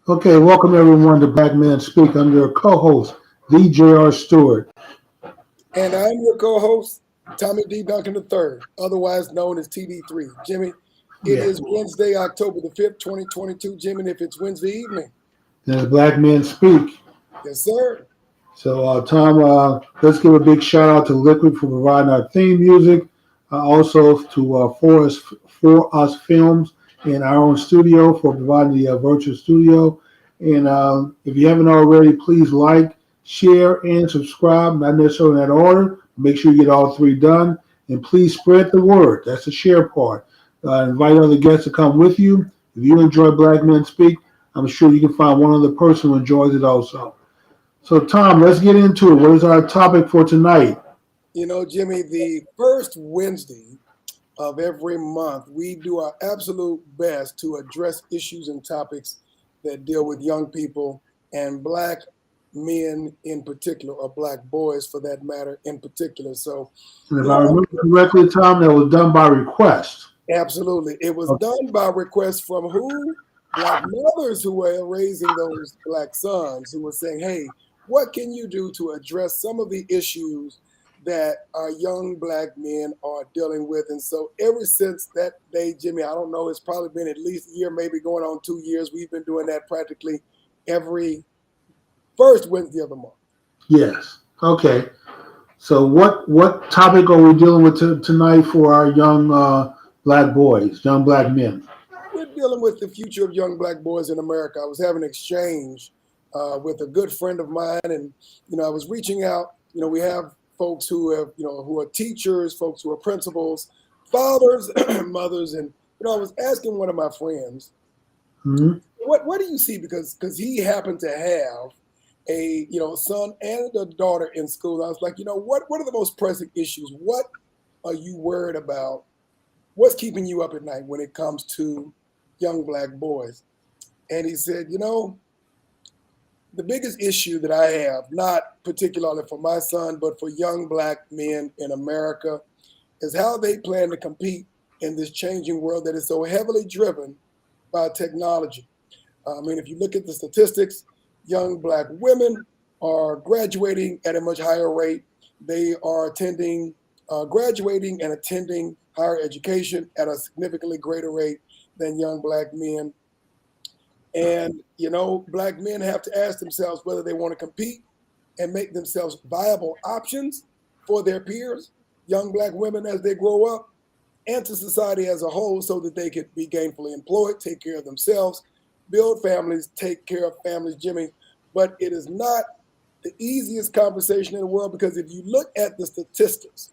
Okay, welcome everyone to Black Men Speak. I'm your co-host, DJ Stewart. And I'm your co-host, Tommy D. Duncan III, otherwise known as TD3. Jimmy, it Yeah, is Wednesday, October the 5th, 2022. Jimmy, and if it's Wednesday evening, and Black Men Speak. yes, sir. So, Tom, let's give a big shout out to Liquid for providing our theme music. Also to For Us Films in our own studio for providing the virtual studio. And if you haven't already, please like, share, and subscribe. Not necessarily in that order. Make sure you get all three done. And please spread the word. That's the share part. Invite other guests to come with you. If you enjoy Black Men Speak, I'm sure you can find one other person who enjoys it also. So, Tom, let's get into it. What is our topic for tonight? Jimmy, the first Wednesday of every month, we do our absolute best to address issues and topics that deal with young people and Black men in particular, or Black boys for that matter in particular. So, And if you I know, remember correctly, Tom, that was done by request. absolutely. It was Okay. done by request from who? Black mothers who were raising those Black sons who were saying, hey, what can you do to address some of the issues that our young Black men are dealing with? And so ever since that day, Jimmy, I don't know, it's probably been at least a year, maybe going on 2 years. We've been doing that practically every first Wednesday of the month. Yes. Okay. So, what topic are we dealing with tonight for our young black boys, young black men? We're dealing with the future of young Black boys in America. I was having an exchange with a good friend of mine, and I was reaching out. We have folks who have, who are teachers, folks who are principals, fathers, mothers, and I was asking one of my friends, Hmm. what do you see? Because he happened to have a son and a daughter in school. I was like, what are the most pressing issues? What are you worried about? What's keeping you up at night when it comes to young Black boys? And he said, the biggest issue that I have, not particularly for my son, but for young Black men in America, is how they plan to compete in this changing world that is so heavily driven by technology. I mean, if you look at the statistics, young Black women are graduating at a much higher rate. They are graduating and attending higher education at a significantly greater rate than young Black men. And, Black men have to ask themselves whether they want to compete and make themselves viable options for their peers, young Black women as they grow up, and to society as a whole so that they could be gainfully employed, take care of themselves, build families, take care of families, Jimmy. But it is not the easiest conversation in the world because if you look at the statistics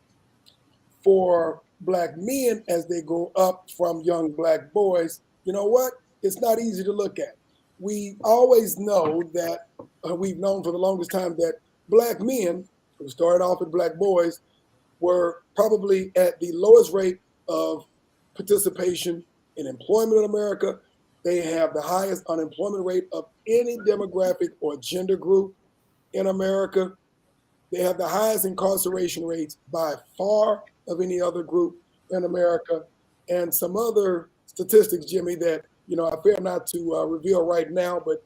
for Black men as they grow up from young Black boys, you know what? It's not easy to look at. We always know that we've known for the longest time that Black men who started off as Black boys were probably at the lowest rate of participation in employment in America. They have the highest unemployment rate of any demographic or gender group in America. They have the highest incarceration rates by far of any other group in America. And some other statistics, Jimmy, that, I fear not to reveal right now, but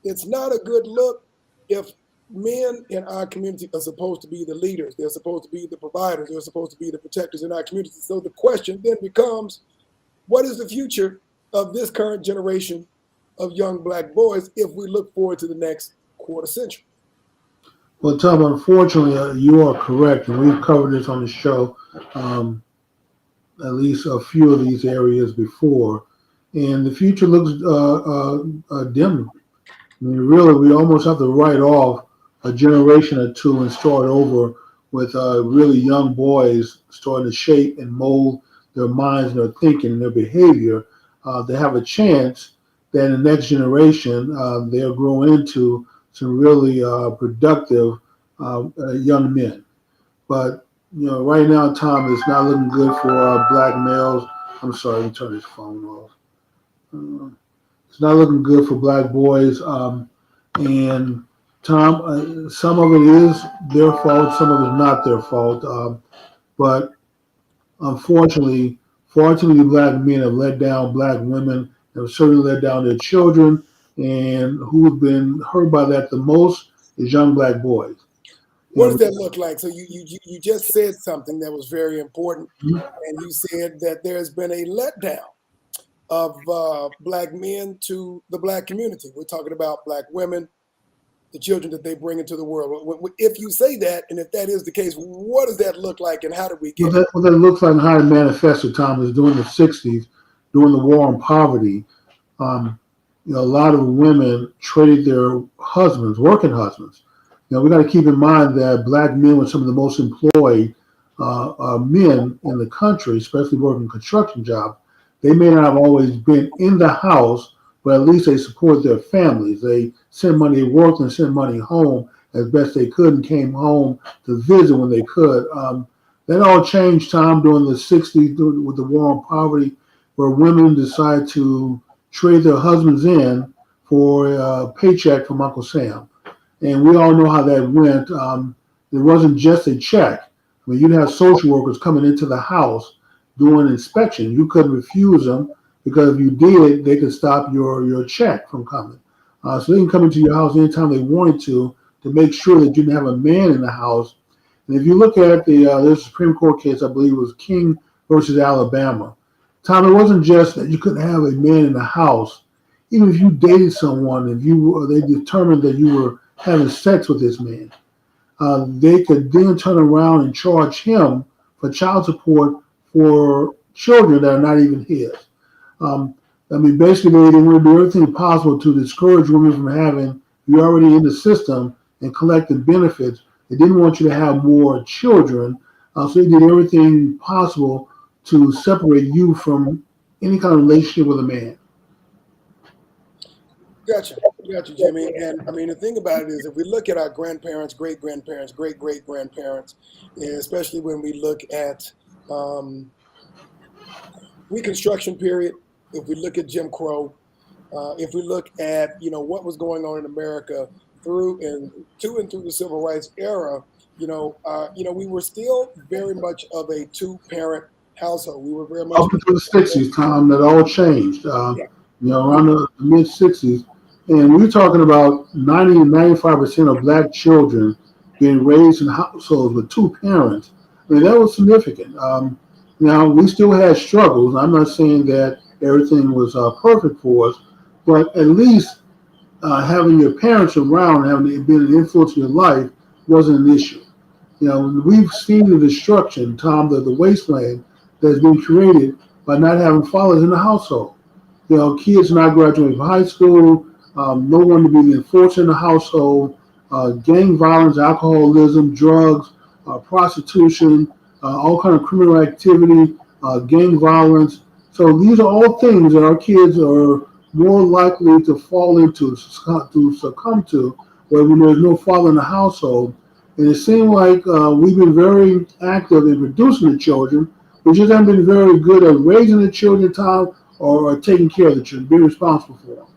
it's not a good look if men in our community are supposed to be the leaders. They're supposed to be the providers. They're supposed to be the protectors in our community. So the question then becomes, what is the future of this current generation of young Black boys if we look forward to the next quarter century? Well, Tom, unfortunately, you are correct, and we've covered this on the show, um, at least a few of these areas before, and the future looks dim. I mean, really, we almost have to write off a generation or two and start over with really young boys starting to shape and mold their minds and their thinking and their behavior. They have a chance that in the next generation they'll grow into some really productive young men. But right now, Tom, it's not looking good for black males. I'm sorry, let me turn this phone off. Uh, it's not looking good for black boys. And Tom, some of it is their fault, some of it is not their fault. But unfortunately, far too many black men have let down black women, have certainly let down their children, and who's been hurt by that the most is young black boys. What does that look like? So you just said something that was very important, and you said that there's been a letdown of black men to the black community. We're talking about black women, the children that they bring into the world. If you say that, and if that is the case, what does that look like, and how do we get what that looks like and how it manifested, Tom, is during the 60s, during the war on poverty. Um, a lot of women traded their husbands, working husbands. We got to keep in mind that black men were some of the most employed men in the country, especially working construction jobs. They may not have always been in the house, but at least they support their families. They sent money to work and sent money home as best they could and came home to visit when they could. That all changed, Tom, during the 60s with the war on poverty, where women decided to trade their husbands in for a paycheck from Uncle Sam. And we all know how that went. It wasn't just a check. I mean, you'd have social workers coming into the house doing inspection. You couldn't refuse them because if you did, they could stop your check from coming. So they can come into your house anytime they wanted to make sure that you didn't have a man in the house. And if you look at there's a Supreme Court case, I believe it was King versus Alabama. Tom, it wasn't just that you couldn't have a man in the house. Even if you dated someone, they determined that you were having sex with this man, they could then turn around and charge him for child support for children that are not even his. Basically, they want to do everything possible to discourage women from having you already in the system and collecting benefits. They didn't want you to have more children, so they did everything possible to separate you from any kind of relationship with a man. Gotcha, Jimmy. And I mean, the thing about it is, if we look at our grandparents, great grandparents, great great grandparents, especially when we look at Reconstruction period, if we look at Jim Crow, if we look at what was going on in America through and through the Civil Rights era, we were still very much of a two-parent household. We were very much up until the 60s, Tom. That all changed. Around the mid 60s. And we're talking about 90 and 95% of black children being raised in households with two parents. I mean, that was significant. Now, we still had struggles. I'm not saying that everything was perfect for us, but at least having your parents around, having been an influence in your life, wasn't an issue. We've seen the destruction, Tom, the wasteland that's been created by not having fathers in the household. Kids not graduating from high school, no one to be enforced in the household, gang violence, alcoholism, drugs, prostitution, all kind of criminal activity, gang violence. So these are all things that our kids are more likely to fall into, to succumb to, where when there's no father in the household. And it seemed like we've been very active in producing the children, we just haven't been very good at raising the children, Tom, or taking care of the children, being responsible for them.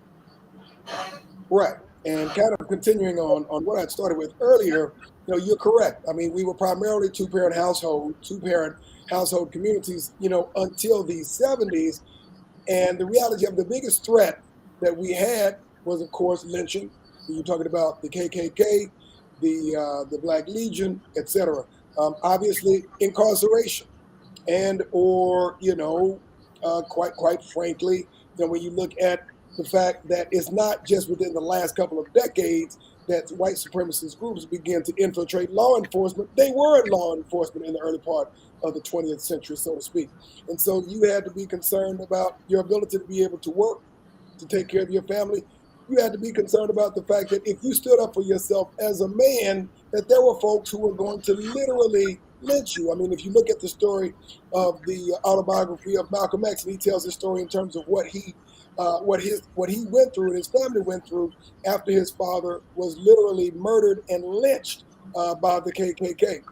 Right. And kind of continuing on what I started with earlier, you're correct. I mean, we were primarily two-parent household communities, until the 70s. And the reality of the biggest threat that we had was, of course, lynching. You're talking about the KKK, the Black Legion, etc. Obviously, incarceration, and or quite frankly, when you look at the fact that it's not just within the last couple of decades that white supremacist groups began to infiltrate law enforcement. They were in law enforcement in the early part of the 20th century, so to speak. And so you had to be concerned about your ability to be able to work, to take care of your family. You had to be concerned about the fact that if you stood up for yourself as a man, that there were folks who were going to literally lynch you. I mean, if you look at the story of the Autobiography of Malcolm X, and he tells his story in terms of what he went through and his family went through after his father was literally murdered and lynched by the KKK.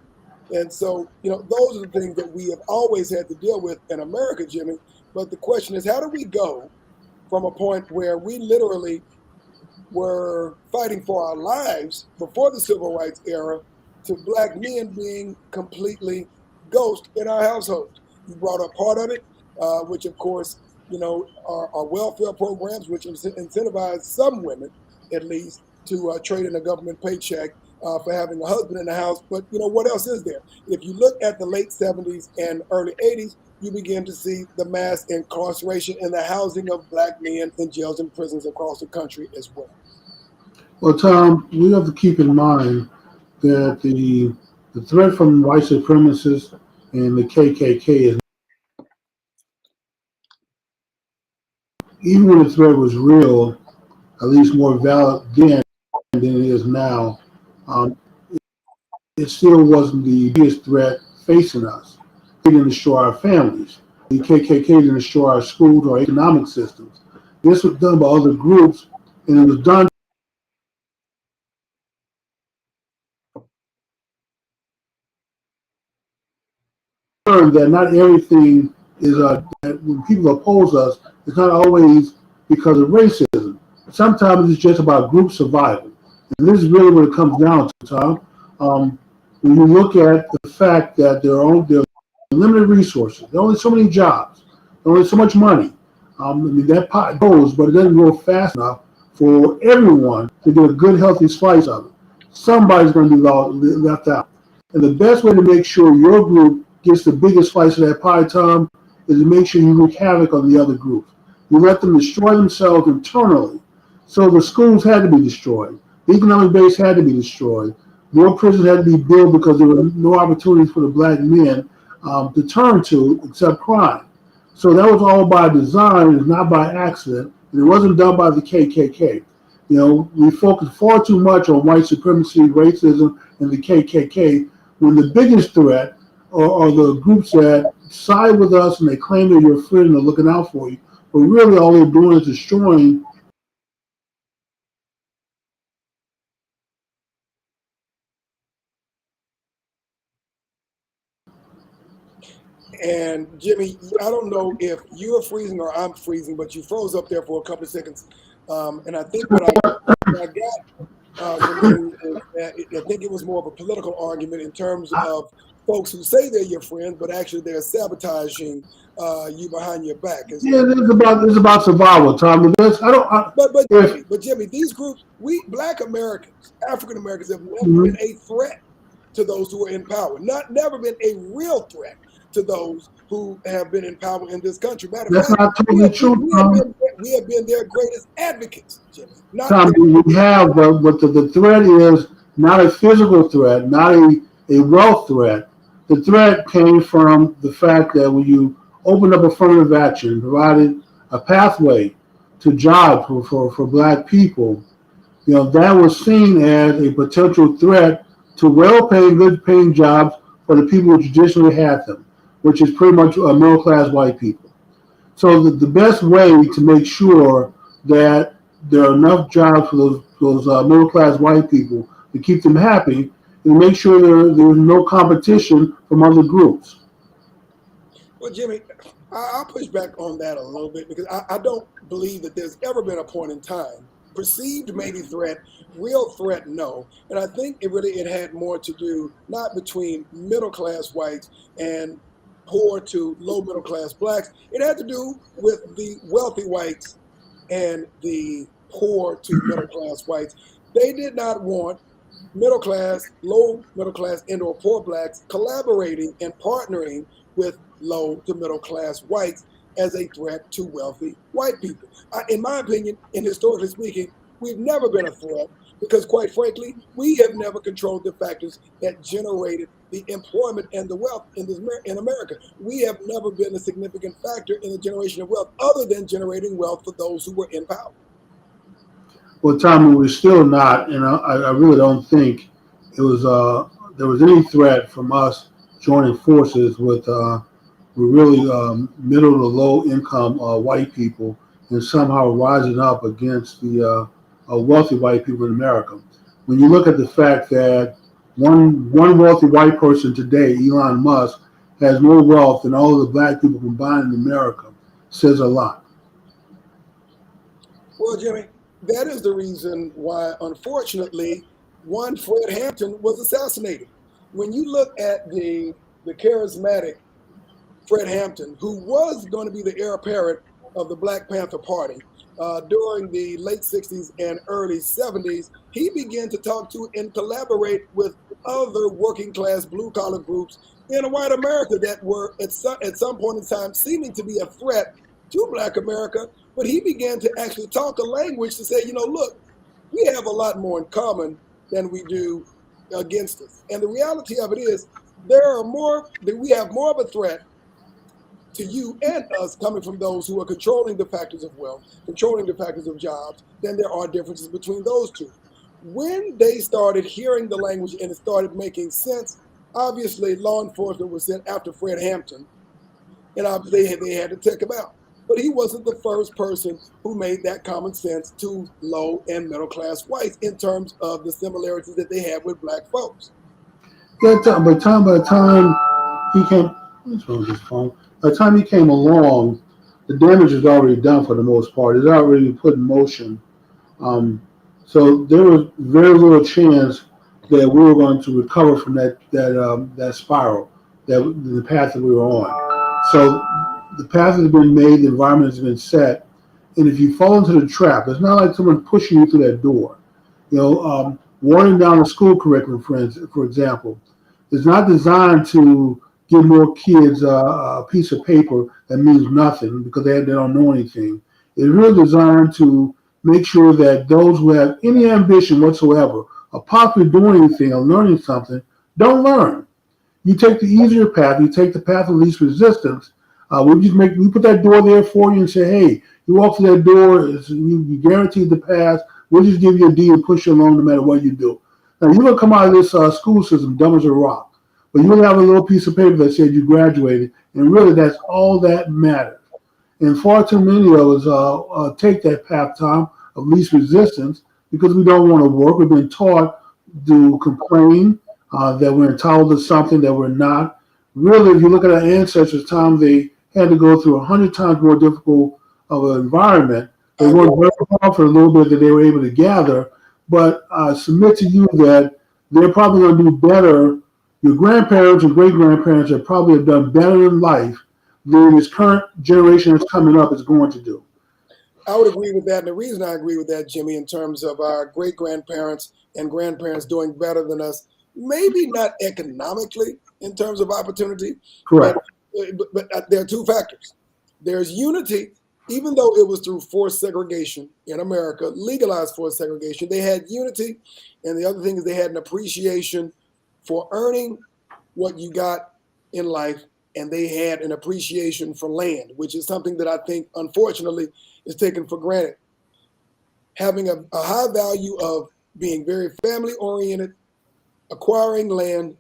And so, those are the things that we have always had to deal with in America, Jimmy. But the question is, how do we go from a point where we literally were fighting for our lives before the civil rights era to black men being completely ghost in our households? You brought up part of it, which of course, our welfare programs, which incentivize some women, at least, to trade in a government paycheck for having a husband in the house. But what else is there? If you look at the late 70s and early 80s, you begin to see the mass incarceration and the housing of Black men in jails and prisons across the country as well. Well, Tom, we have to keep in mind that the threat from white supremacists and the KKK is, even when the threat was real, at least more valid then than it is now, um, it still wasn't the biggest threat facing us. It didn't destroy our families. The KKK didn't destroy our schools or economic systems. This was done by other groups, and it was done that not everything is that when people oppose us, it's not always because of racism. Sometimes it's just about group survival, and this is really what it comes down to, Tom. When you look at the fact that there are limited resources, there are only so many jobs, there are only so much money. That pot goes, but it doesn't grow fast enough for everyone to get a good, healthy slice of it. Somebody's going to be left out. And the best way to make sure your group gets the biggest slice of that pie, Tom, is to make sure you wreak havoc on the other groups. You let them destroy themselves internally. So the schools had to be destroyed. The economic base had to be destroyed. More prisons had to be built because there were no opportunities for the Black men to turn to except crime. So that was all by design, it's not by accident, and it wasn't done by the KKK. We focus far too much on white supremacy, racism, and the KKK, when the biggest threat are the groups that side with us and they claim they're your friend and they're looking out for you, but really all they're doing is destroying. And Jimmy, I don't know if you're freezing or I'm freezing, but you froze up there for a couple of seconds. And I think what I got from you is that I think it was more of a political argument in terms of folks who say they're your friends, but actually they're sabotaging you behind your back. Yeah, it's about survival, Tom. But Jimmy, these groups, we Black Americans, African Americans, have never been a threat to those who are in power. Never been a real threat to those who have been in power in this country. Matter of fact, not totally true, Tom. We have been their greatest advocates, Jimmy. Tom, we have, but the threat is not a physical threat, not a wealth threat. The threat came from the fact that when you opened up affirmative action, provided a pathway to jobs for Black people, that was seen as a potential threat to well-paying, good-paying jobs for the people who traditionally had them, which is pretty much middle-class white people. So the best way to make sure that there are enough jobs for those middle-class white people to keep them happy is make sure there's no competition from other groups. Well, Jimmy, I'll push back on that a little bit because I don't believe that there's ever been a point in time, perceived maybe threat, real threat, no. And I think it had more to do not between middle-class whites and poor to low middle-class Blacks. It had to do with the wealthy whites and the poor to middle-class whites. They did not want middle-class, low middle-class, and/or poor Blacks collaborating and partnering with low to middle-class whites as a threat to wealthy white people. In my opinion, and historically speaking, we've never been a threat because, quite frankly, we have never controlled the factors that generated the employment and the wealth in America. We have never been a significant factor in the generation of wealth other than generating wealth for those who were in power. Well, Tom, we're still not, and I really don't think there was any threat from us joining forces with really middle to low income white people and somehow rising up against the wealthy white people in America. When you look at the fact that one wealthy white person today, Elon Musk, has more wealth than all of the Black people combined in America, says a lot. Well, Jimmy, that is the reason why, unfortunately, one Fred Hampton was assassinated. When you look at the charismatic Fred Hampton, who was going to be the heir apparent of the Black Panther Party during the late 60s and early 70s, he began to talk to and collaborate with other working class blue collar groups in white America that were at some point in time seeming to be a threat to Black America. But he began to actually talk a language to say, look, we have a lot more in common than we do against us. And the reality of it is, we have more of a threat to you and us coming from those who are controlling the factors of wealth, controlling the factors of jobs, than there are differences between those two. When they started hearing the language and it started making sense, obviously law enforcement was sent after Fred Hampton, and obviously they had to take him out. But he wasn't the first person who made that common sense to low and middle class whites in terms of the similarities that they had with Black folks. Yeah, by the time he came, what's wrong with his phone? By the time he came along, the damage is already done for the most part. It's already put in motion. So there was very little chance that we were going to recover from that spiral, the path that we were on. So the path has been made, the environment has been set, and if you fall into the trap, it's not like someone pushing you through that door. Watering down the school curriculum, for example, is not designed to give more kids a piece of paper that means nothing because they don't know anything. It's really designed to make sure that those who have any ambition whatsoever of possibly doing anything or learning something don't learn. You take the easier path. You take the path of least resistance. We put that door there for you and say, hey, you walk through that door, you guaranteed the pass. We'll just give you a D and push you along no matter what you do. Now, you're going to come out of this school system dumb as a rock, but you'll have a little piece of paper that said you graduated, and really that's all that matters. And far too many of us take that path, Tom, of least resistance because we don't want to work. We've been taught to complain that we're entitled to something that we're not. Really, if you look at our ancestors, Tom, they had to go through 100 times more difficult of an environment. They worked very hard for a little bit that they were able to gather, but I submit to you that they're probably going to do better. Your grandparents and great-grandparents have probably done better in life than this current generation that's coming up is going to do. I would agree with that. And the reason I agree with that, Jimmy, in terms of our great-grandparents and grandparents doing better than us, maybe not economically in terms of opportunity. Correct. But there are two factors. There's unity, even though it was through forced segregation in America, legalized forced segregation, they had unity. And the other thing is they had an appreciation for earning what you got in life. And they had an appreciation for land, which is something that I think, unfortunately, is taken for granted. Having a high value of being very family-oriented, acquiring land,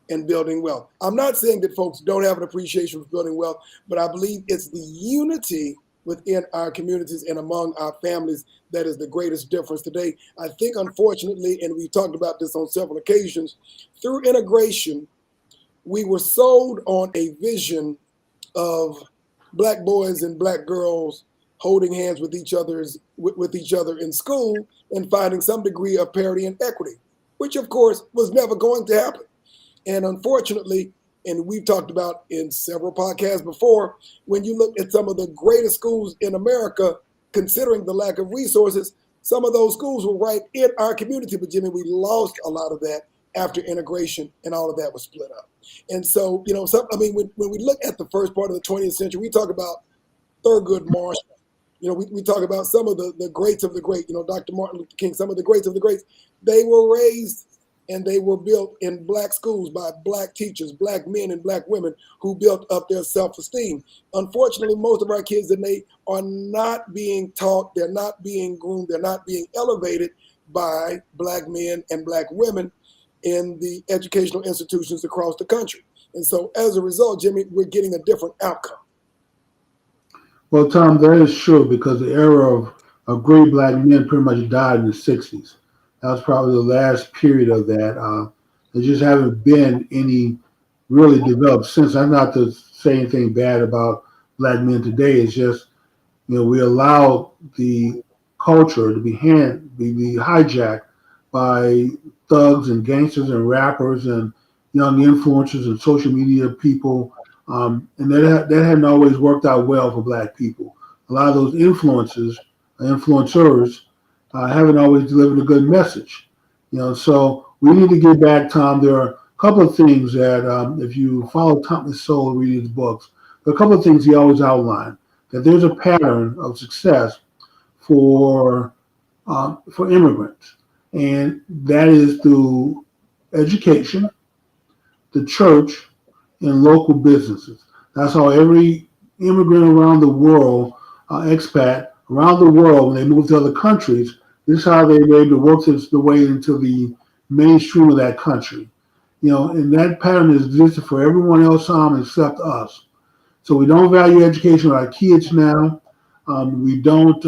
and building wealth. I'm not saying that folks don't have an appreciation for building wealth, but I believe it's the unity within our communities and among our families that is the greatest difference today. I think, unfortunately, and we talked about this on several occasions, through integration, we were sold on a vision of Black boys and Black girls holding hands with each other in school and finding some degree of parity and equity, which of course was never going to happen. And unfortunately, and we've talked about in several podcasts before, when you look at some of the greatest schools in America, considering the lack of resources, some of those schools were right in our community. But Jimmy, we lost a lot of that after integration, and all of that was split up. And so, when we look at the first part of the 20th century, we talk about Thurgood Marshall. We talk about some of the greats of the great, Dr. Martin Luther King, some of the greats of the greats. They were raised and they were built in Black schools by Black teachers, Black men and Black women who built up their self-esteem. Unfortunately, most of our kids today are not being taught, they're not being groomed, they're not being elevated by Black men and Black women in the educational institutions across the country. And so as a result, Jimmy, we're getting a different outcome. Well, Tom, that is true because the era of great Black men pretty much died in the 60s. That was probably the last period of that. There just haven't been any really developed since. I'm not to say anything bad about Black men today. It's just, we allow the culture to be hijacked by thugs and gangsters and rappers and young influencers and social media people. And that hadn't always worked out well for Black people. a lot of those influencers, haven't always delivered a good message. So we need to get back, Tom. There are a couple of things that, if you follow Thomas Sowell reading his books, there are a couple of things he always outlined, that there's a pattern of success for immigrants, and that is through education, the church, and local businesses. That's how every immigrant around the world, expat around the world, when they move to other countries, this is how they were able to work their way into the mainstream of that country. And that pattern has existed for everyone else except us. So we don't value education of our kids now. We don't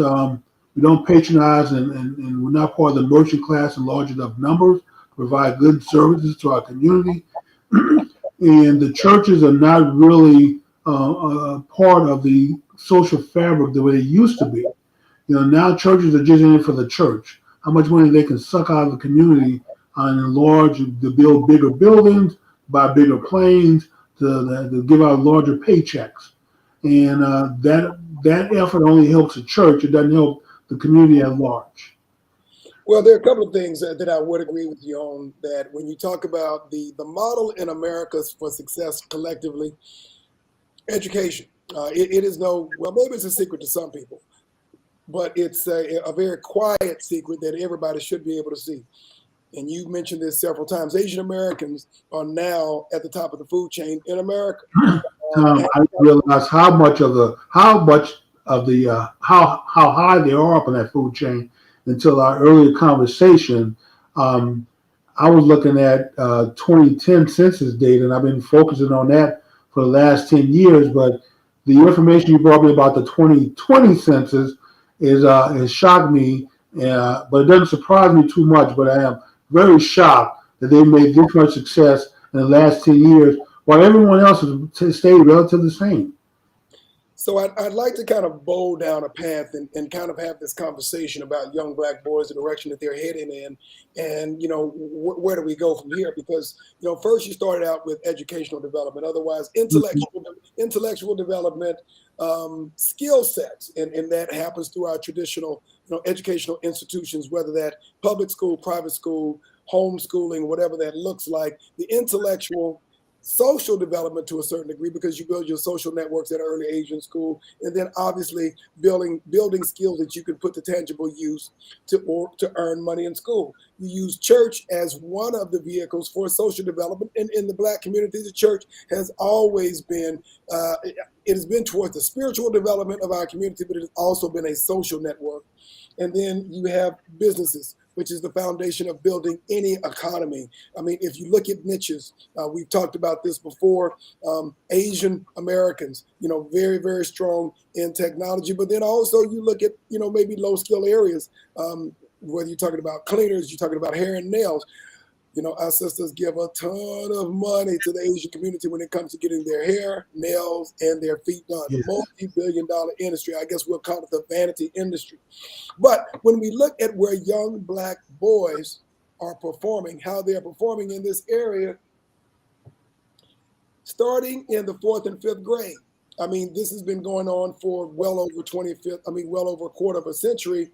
patronize, and we're not part of the merchant class in large enough numbers to provide good services to our community. And the churches are not really part of the social fabric the way they used to be. Now churches are just in it for the church. How much money they can suck out of the community and enlarge, to build bigger buildings, buy bigger planes, to give out larger paychecks. And that effort only helps the church. It doesn't help the community at large. Well, there are a couple of things that I would agree with you on. That when you talk about the model in America for success collectively, education, it is maybe it's a secret to some people, but it's a very quiet secret that everybody should be able to see. And you mentioned this several times. Asian Americans are now at the top of the food chain in America. I realize how high they are up in that food chain until our earlier conversation. I was looking at 2010 census data, and I've been focusing on that for the last 10 years. But the information you brought me about the 2020 census has shocked me, but it doesn't surprise me too much. But I am very shocked that they made this much success in the last 10 years, while everyone else has stayed relatively the same. So I'd like to kind of bowl down a path and kind of have this conversation about young Black boys, the direction that they're heading in, and where do we go from here? Because first you started out with educational development, otherwise intellectual development, skill sets, and that happens through our traditional educational institutions, whether that public school, private school, homeschooling, whatever that looks like. The intellectual social development to a certain degree, because you build your social networks at an early age in school, and then obviously building skills that you can put to tangible use to earn money in school. You use church as one of the vehicles for social development, and in the Black community, the church has always been it has been towards the spiritual development of our community, but it has also been a social network. And then you have businesses, which is the foundation of building any economy. I mean, if you look at niches, we've talked about this before, Asian Americans, very, very strong in technology, but then also you look at, maybe low skill areas, whether you're talking about cleaners, you're talking about hair and nails. Our sisters give a ton of money to the Asian community when it comes to getting their hair, nails, and their feet done. Yeah. Multi-billion-dollar industry. I guess we'll call it the vanity industry. But when we look at where young Black boys are performing, how they're performing in this area, starting in the 4th and 5th grade. I mean, this has been going on for well over a quarter of a century,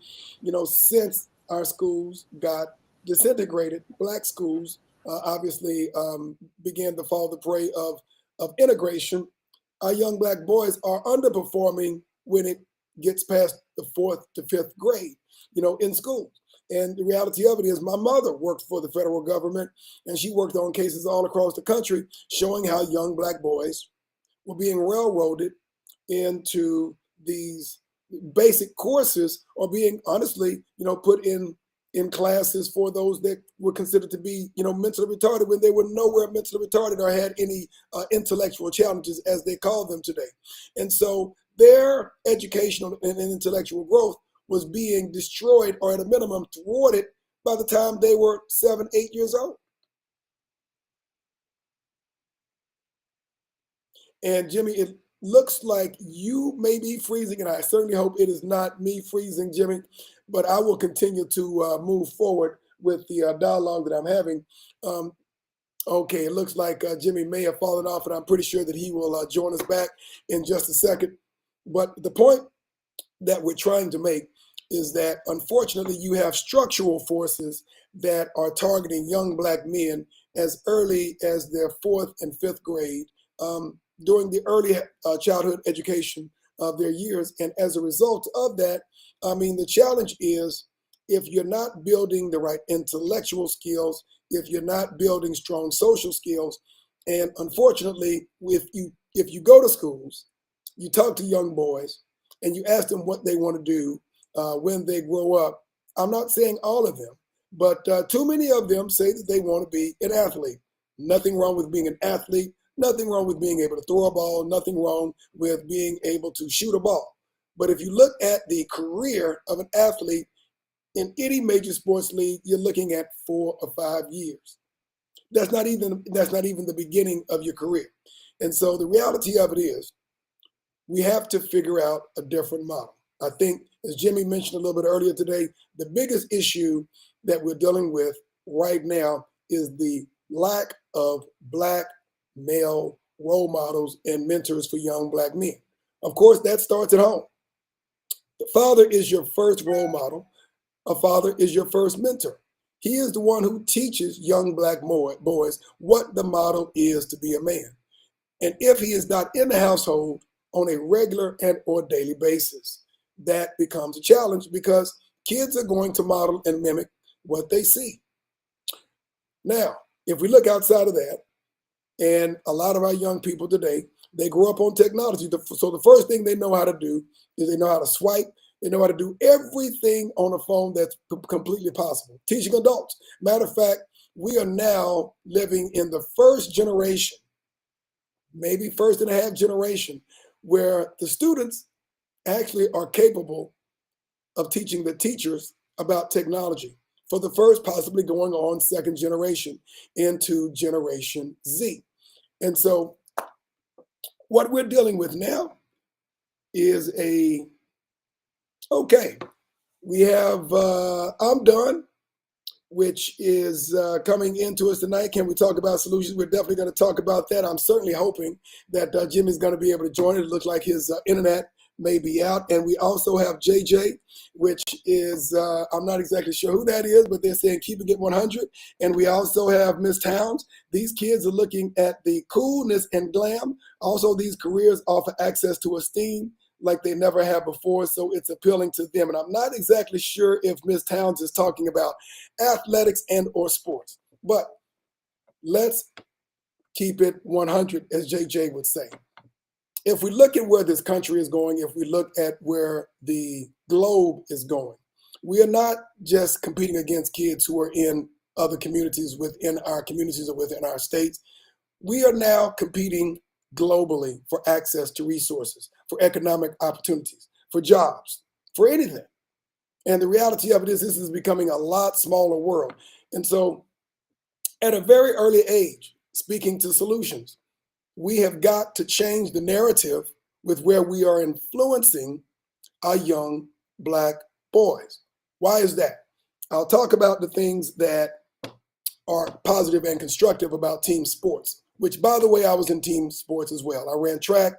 since our schools got disintegrated. Black schools obviously began to fall the prey of integration. Our young Black boys are underperforming when it gets past the 4th to 5th grade, in schools. And the reality of it is my mother worked for the federal government, and she worked on cases all across the country showing how young Black boys were being railroaded into these basic courses, or being honestly, put in classes for those that were considered to be, mentally retarded, when they were nowhere mentally retarded or had any intellectual challenges, as they call them today. And so their educational and intellectual growth was being destroyed, or at a minimum thwarted, by the time they were 7, 8 years old. And Jimmy, it looks like you may be freezing, and I certainly hope it is not me freezing, Jimmy, but I will continue to move forward with the dialogue that I'm having. Okay, it looks like Jimmy may have fallen off, and I'm pretty sure that he will join us back in just a second. But the point that we're trying to make is that, unfortunately, you have structural forces that are targeting young Black men as early as their 4th and 5th grade, during the early childhood education of their years. And as a result of that, I mean, the challenge is, if you're not building the right intellectual skills, if you're not building strong social skills, and unfortunately, if you go to schools, you talk to young boys, and you ask them what they want to do when they grow up. I'm not saying all of them, but too many of them say that they want to be an athlete. Nothing wrong with being an athlete. Nothing wrong with being able to throw a ball. Nothing wrong with being able to shoot a ball. But if you look at the career of an athlete in any major sports league, you're looking at 4 or 5 years. That's not even the beginning of your career. And so the reality of it is, we have to figure out a different model. I think, as Jimmy mentioned a little bit earlier today, the biggest issue that we're dealing with right now is the lack of Black male role models and mentors for young Black men. Of course, that starts at home. The father is your first role model. A father is your first mentor. He is the one who teaches young Black boys what the model is to be a man. And if he is not in the household on a regular and or daily basis, that becomes a challenge, because kids are going to model and mimic what they see. Now, if we look outside of that, and a lot of our young people today, they grow up on technology. So the first thing they know how to do is they know how to swipe. They know how to do everything on a phone that's completely possible. Teaching adults. Matter of fact, we are now living in the first generation, maybe first and a half generation, where the students actually are capable of teaching the teachers about technology, for the first, possibly going on second generation into Generation Z. And so what we're dealing with now is we have I'm Done, which is coming into us tonight. Can we talk about solutions? We're definitely going to talk about that. I'm certainly hoping that Jimmy's going to be able to join it. It looks like his internet may be out. And we also have JJ, which is, I'm not exactly sure who that is, but they're saying keeping it 100. And we also have Miss Towns. These kids are looking at the coolness and glam. Also, these careers offer access to esteem like they never have before, so it's appealing to them. And I'm not exactly sure if Miss Towns is talking about athletics and or sports, but let's keep it 100, as JJ would say. If we look at where this country is going, if we look at where the globe is going, we are not just competing against kids who are in other communities within our communities or within our states. We are now competing globally for access to resources, for economic opportunities, for jobs, for anything. And the reality of it is, this is becoming a lot smaller world. And so at a very early age, speaking to solutions, we have got to change the narrative with where we are influencing our young Black boys. Why is that? I'll talk about the things that are positive and constructive about team sports, which, by the way, I was in team sports as well. I ran track,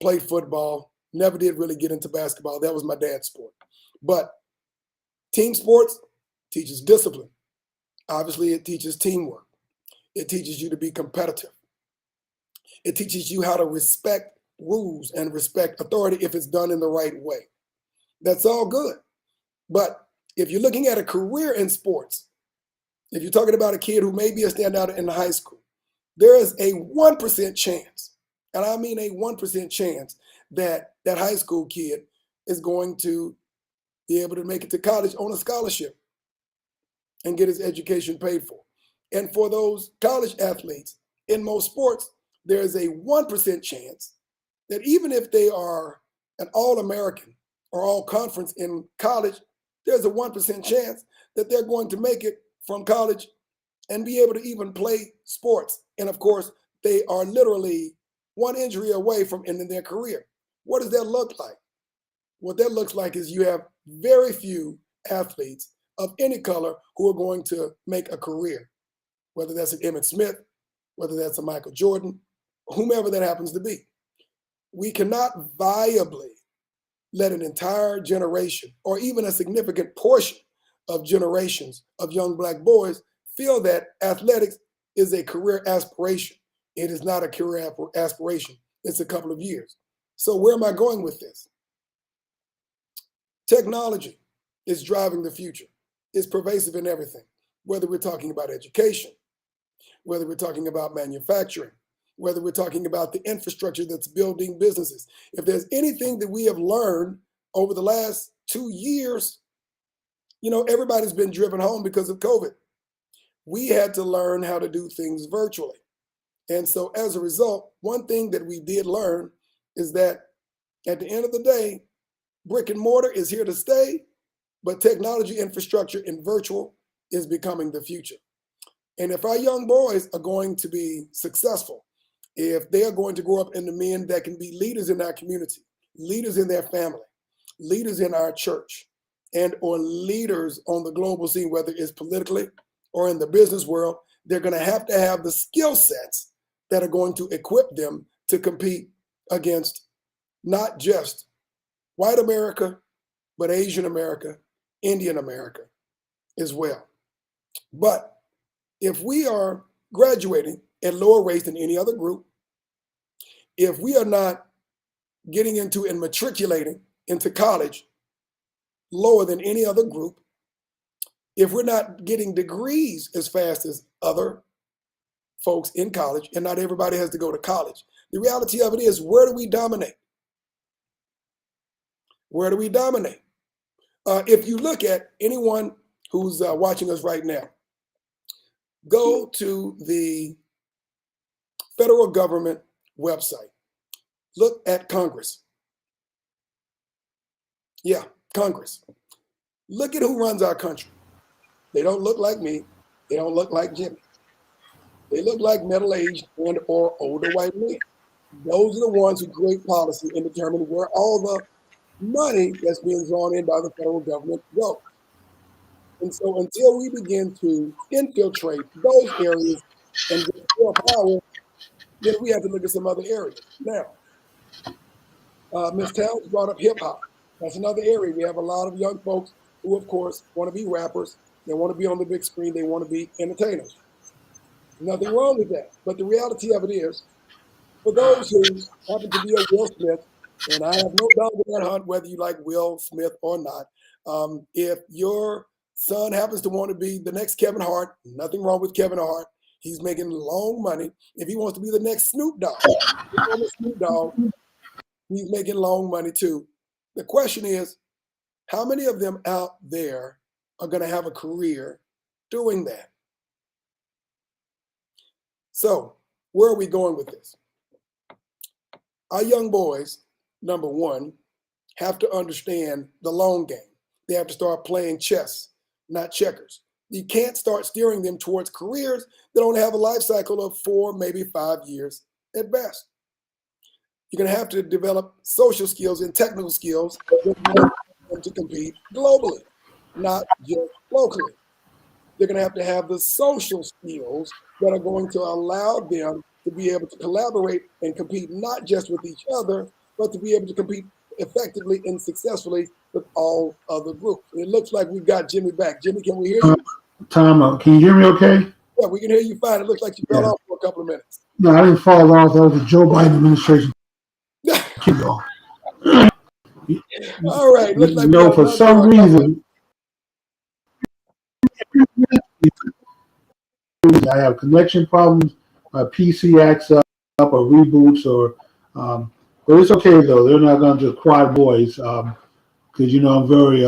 played football, never did really get into basketball. That was my dad's sport. But team sports teaches discipline. Obviously, it teaches teamwork. It teaches you to be competitive. It teaches you how to respect rules and respect authority if it's done in the right way. That's all good. But if you're looking at a career in sports, if you're talking about a kid who may be a standout in high school, there is a 1% chance, and I mean a 1% chance, that that high school kid is going to be able to make it to college on a scholarship and get his education paid for. And for those college athletes in most sports, there is a 1% chance that even if they are an All-American or All-Conference in college, there's a 1% chance that they're going to make it from college and be able to even play sports. And of course, they are literally one injury away from ending their career. What does that look like? What that looks like is you have very few athletes of any color who are going to make a career, whether that's an Emmitt Smith, whether that's a Michael Jordan, whomever that happens to be. We cannot viably let an entire generation, or even a significant portion of generations of young Black boys, feel that athletics is a career aspiration. It is not a career aspiration. It's a couple of years. So where am I going with this? Technology is driving the future. It's pervasive in everything, whether we're talking about education, whether we're talking about manufacturing, whether we're talking about the infrastructure that's building businesses. If there's anything that we have learned over the last 2 years, everybody's been driven home because of COVID. We had to learn how to do things virtually. And so as a result, one thing that we did learn is that at the end of the day, brick and mortar is here to stay, but technology infrastructure and virtual is becoming the future. And if our young boys are going to be successful, if they are going to grow up into men that can be leaders in our community, leaders in their family, leaders in our church, and or leaders on the global scene, whether it's politically or in the business world, they're going to have the skill sets that are going to equip them to compete against not just white America, but Asian America, Indian America as well. But if we are graduating at lower rates than any other group, if we are not getting into and matriculating into college lower than any other group, if we're not getting degrees as fast as other folks in college, and not everybody has to go to college, the reality of it is, where do we dominate? Where do we dominate? If you look at anyone who's watching us right now, go to the federal government website. Look at Congress. Yeah, Congress. Look at who runs our country. They don't look like me. They don't look like Jimmy. They look like middle-aged and or older white men. Those are the ones who create policy and determine where all the money that's being drawn in by the federal government goes. And so until we begin to infiltrate those areas and get more power, then we have to look at some other areas. Now, Ms. Towns brought up hip hop. That's another area. We have a lot of young folks who, of course, want to be rappers. They want to be on the big screen. They want to be entertainers. Nothing wrong with that. But the reality of it is, for those who happen to be a Will Smith, and I have no doubt in that hunt, whether you like Will Smith or not, if your son happens to want to be the next Kevin Hart, nothing wrong with Kevin Hart. He's making long money. If he wants to be the next Snoop Dogg, he's making long money too. The question is, how many of them out there are going to have a career doing that? So where are we going with this? Our young boys, number one, have to understand the long game. They have to start playing chess, not checkers. You can't start steering them towards careers that don't have a life cycle of 4, maybe 5 years at best. You're going to have to develop social skills and technical skills to compete globally, not just locally. They're going to have the social skills that are going to allow them to be able to collaborate and compete not just with each other, but to be able to compete effectively and successfully with all other groups. And it looks like we've got Jimmy back. Jimmy, can we hear you? Tom, can you hear me okay? Yeah, we can hear you fine. It looks like you fell off for a couple of minutes. No, I didn't fall off. That was the Joe Biden administration. Keep going. All right. Looks like for some reason, I have connection problems. My PC acts up or reboots but it's okay though. They're not going to just quiet boys because I'm very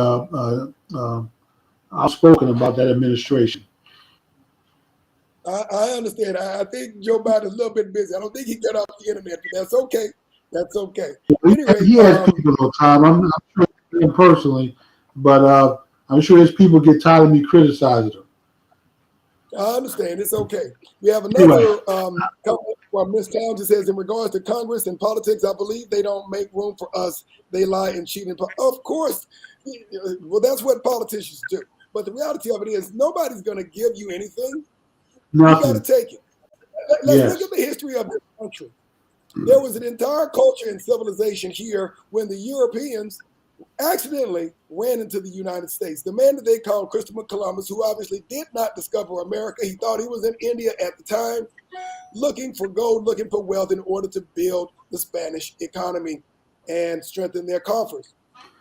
outspoken about that administration. I understand. I think Joe Biden is a little bit busy. I don't think he got off the internet, but that's okay. That's okay. Anyway, he has people though, Tom. I'm not sure him personally, but I'm sure his people get tired of me criticizing him. I understand. It's okay. We have another comment from Ms. Towns. It says, in regards to Congress and politics, I believe they don't make room for us. They lie and cheat. Of course. Well, that's what politicians do. But the reality of it is, nobody's going to give you anything. Nothing. You got to take it. Let's look at the history of this country. There was an entire culture and civilization here when the Europeans accidentally ran into the United States. The man that they called Christopher Columbus, who obviously did not discover America, he thought he was in India at the time, looking for gold, looking for wealth in order to build the Spanish economy and strengthen their coffers.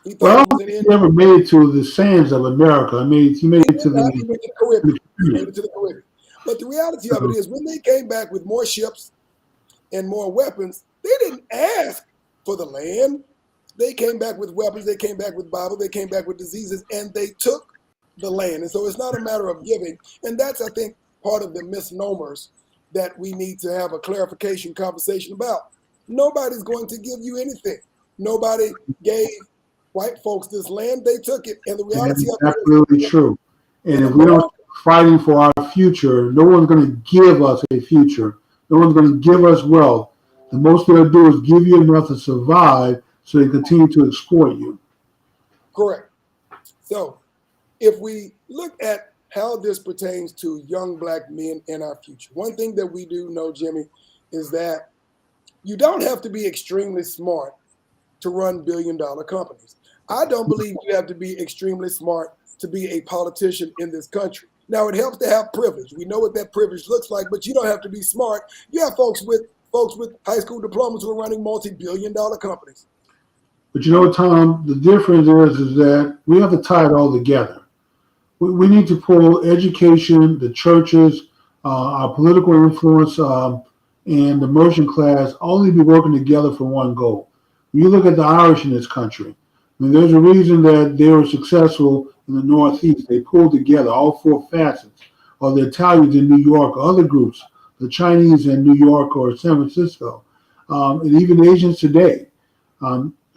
He Well, I thought he don't was in think India. he ever made it to the sands of America. I mean, he made He it to did not. He went to the Caribbean. the He made Caribbean. it to the Caribbean. But the reality of it So, is, when they came back with more ships and more weapons, they didn't ask for the land. They came back with weapons. They came back with Bible. They came back with diseases, and they took the land. And so it's not a matter of giving. And that's, I think, part of the misnomers that we need to have a clarification conversation about. Nobody's going to give you anything. Nobody gave white folks this land. They took it. And the and reality of that's it really is, true. in And if we don't America, start fighting for our future, no one's going to give us a future. No one's going to give us wealth. The most they'll do is give you enough to survive so they continue to exploit you. correct. So if we look at how this pertains to young black men in our future, one thing that we do know, Jimmy, is that you don't have to be extremely smart to run billion-dollar companies. I don't believe you have to be extremely smart to be a politician in this country. Now, it helps to have privilege. We know what that privilege looks like, but you don't have to be smart. You have folks with high school diplomas who are running multi-billion-dollar companies. But you know, Tom, the difference is that we have to tie it all together. We need to pull education, the churches, our political influence, and the merchant class all need to be working together for one goal. When you look at the Irish in this country, I mean, there's a reason that they were successful in the Northeast. They pulled together all four facets, or the Italians in New York, or other groups, the Chinese in New York or San Francisco, and even Asians today.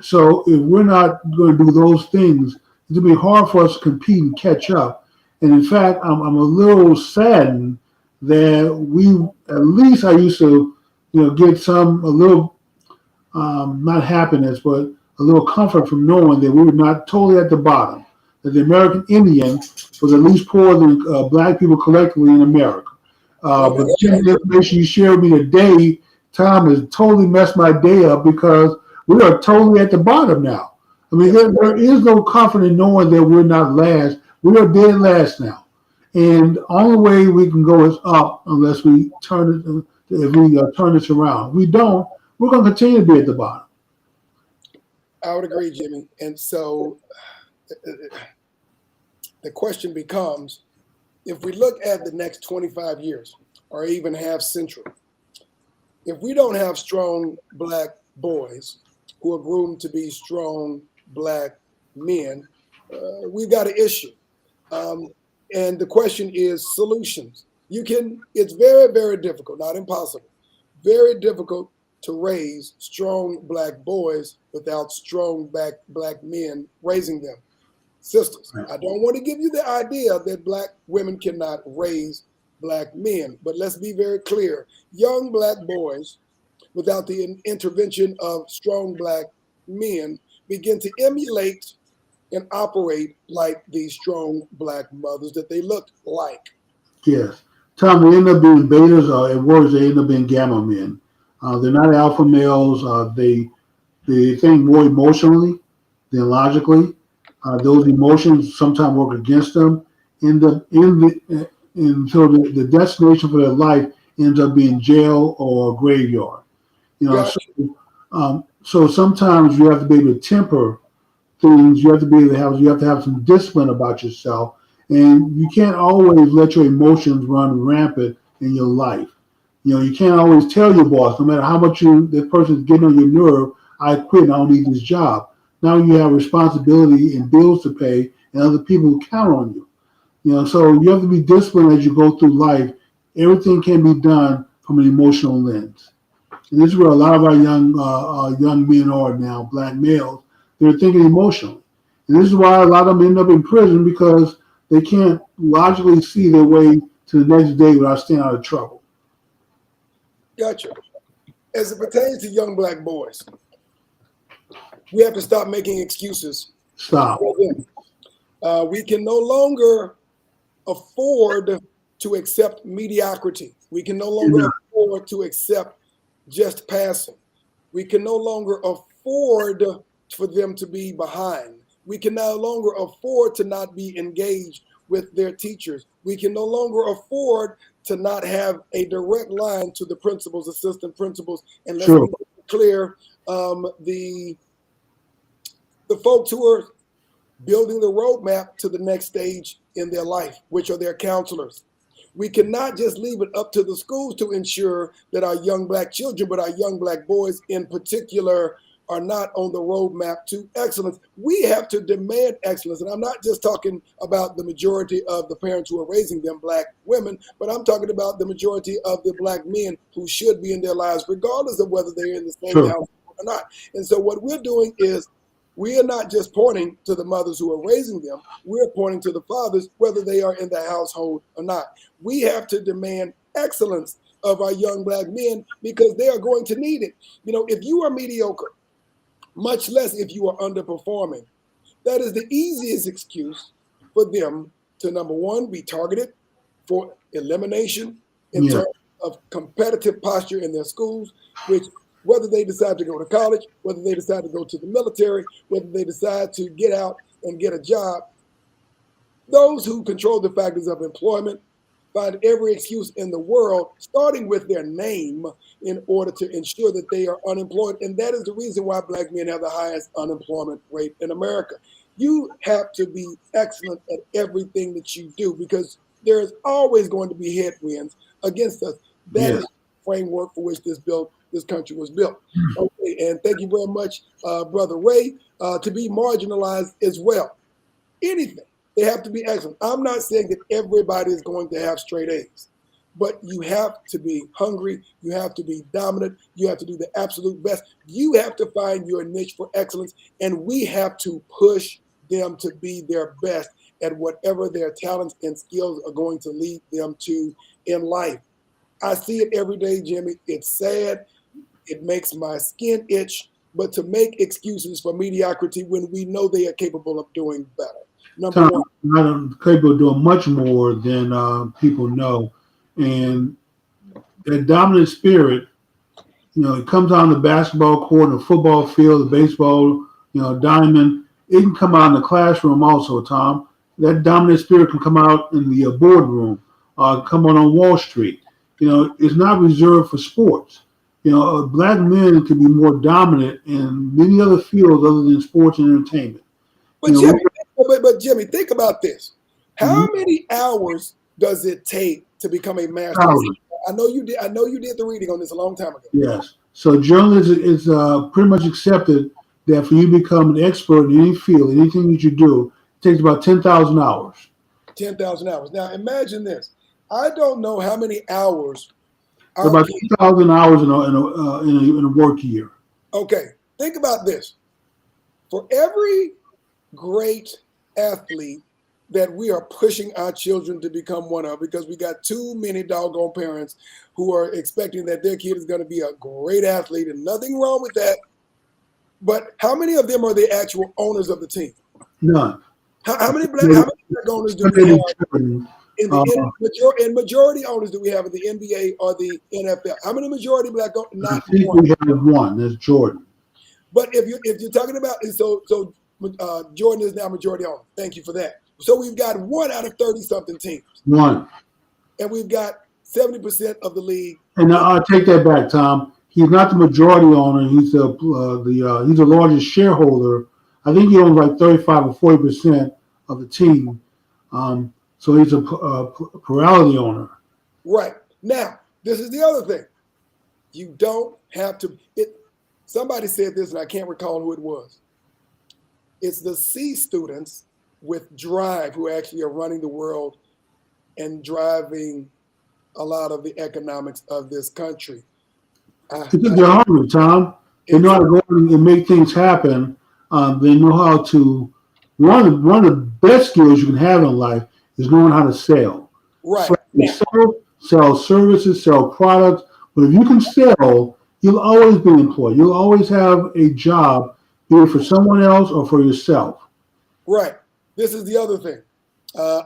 So if we're not going to do those things, it'll be hard for us to compete and catch up. And in fact, I'm a little saddened that we, at least I used to, get a little, not happiness, but a little comfort from knowing that we were not totally at the bottom. That the American Indian was at least poorer than black people collectively in America. Oh, But man, the information you shared with me today, Tom, has totally messed my day up because we are totally at the bottom now. I mean, yes, there is no comfort in knowing that we're not last. We are dead last now. And the only way we can go is up unless we turn this around. If we don't, we're going to continue to be at the bottom. I would agree, Jimmy. And so the question becomes, if we look at the next 25 years or even half century, if we don't have strong black boys who are groomed to be strong black men, we've got an issue. And the question is solutions. It's very, very difficult, not impossible, very difficult to raise strong black boys without strong black men raising them. Sisters, I don't want to give you the idea that black women cannot raise black men, but let's be very clear. Young black boys, without the intervention of strong black men, begin to emulate and operate like these strong black mothers that they look like. Yes. Tom, they end up being betas, or at worst, they end up being gamma men. They're not alpha males. They think more emotionally than logically. Those emotions sometimes work against them. And so the destination for their life ends up being jail or graveyard. You know, Gotcha. so sometimes you have to be able to temper things. You have to be able to have some discipline about yourself, and you can't always let your emotions run rampant in your life. You can't always tell your boss, no matter how much that person's getting on your nerve, I quit and I don't need this job. Now you have responsibility and bills to pay and other people who count on you. So you have to be disciplined as you go through life. Everything can be done from an emotional lens. And this is where a lot of our young men are now, black males. They're thinking emotionally. And this is why a lot of them end up in prison because they can't logically see their way to the next day without staying out of trouble. Gotcha. As it pertains to young black boys, we have to stop making excuses. Stop. We can no longer afford to accept mediocrity. We can no longer afford to accept just passing. We can no longer afford for them to be behind. We can no longer afford to not be engaged with their teachers. We can no longer afford to not have a direct line to the principals, assistant principals, and let's Sure. be clear, the folks who are building the roadmap to the next stage in their life, which are their counselors. We cannot just leave it up to the schools to ensure that our young black children, but our young black boys in particular, are not on the roadmap to excellence. We have to demand excellence. And I'm not just talking about the majority of the parents who are raising them, black women, but I'm talking about the majority of the black men who should be in their lives, regardless of whether they're in the same Sure. household or not. And so what we're doing is we are not just pointing to the mothers who are raising them, we're pointing to the fathers, whether they are in the household or not. We have to demand excellence of our young black men because they are going to need it. You know, if you are mediocre, much less if you are underperforming, that is the easiest excuse for them to, number one, be targeted for elimination in Yeah. terms of competitive posture in their schools, which whether they decide to go to college, whether they decide to go to the military, whether they decide to get out and get a job, those who control the factors of employment find every excuse in the world, starting with their name, in order to ensure that they are unemployed. And that is the reason why black men have the highest unemployment rate in America. You have to be excellent at everything that you do because there is always going to be headwinds against us. That Yeah. is the framework for which this country was built. Okay, and thank you very much, Brother Ray, to be marginalized as well. Anything. They have to be excellent. I'm not saying that everybody is going to have straight A's, but you have to be hungry. You have to be dominant. You have to do the absolute best. You have to find your niche for excellence, and we have to push them to be their best at whatever their talents and skills are going to lead them to in life. I see it every day, Jimmy. It's sad. It makes my skin itch, but to make excuses for mediocrity when we know they are capable of doing better. Number Tom, one. I'm capable of doing much more than people know. And that dominant spirit, it comes on the basketball court, the football field, the baseball, diamond. It can come out in the classroom also, Tom. That dominant spirit can come out in the boardroom, come out on Wall Street. It's not reserved for sports. Black men can be more dominant in many other fields other than sports and entertainment. But You know, Jimmy, but Jimmy, think about this. we, How many hours does it take to become a master? thousands. I know you did. I know you did the reading on this a long time ago. Yes. So journalism is pretty much accepted that for you to become an expert in any field, anything that you do, it takes about 10,000 hours. 10,000 hours. Now imagine this. I don't know how many hours our About kids. 10,000 hours in a work year. Okay, think about this. For every great athlete that we are pushing our children to become one of, because we got too many doggone parents who are expecting that their kid is going to be a great athlete, and nothing wrong with that. But how many of them are the actual owners of the team? None. How many black owners do we have in the majority owners do we have in the NBA or the NFL? How many majority black owners? I Not think one. we have one. That's Jordan. But if you're talking about Jordan is now majority owner. Thank you for that. So we've got 1 out of 30 something teams, One. and we've got 70% of the league. And I'll take that back, Tom. He's not the majority owner. He's he's the largest shareholder. I think he owns like 35 or 40% of the team. So he's a plurality owner. Right. Now, this is the other thing. You don't have to. Somebody said this, and I can't recall who it was. It's the C students with drive who actually are running the world and driving a lot of the economics of this country. Because they're hungry, Tom. They know how to go and make things happen. They know how to. One of the best skills you can have in life is knowing how to sell. Right. So sell services, sell products. But if you can sell, you'll always be employed. You'll always have a job, be it for someone else or for yourself. Right. This is the other thing.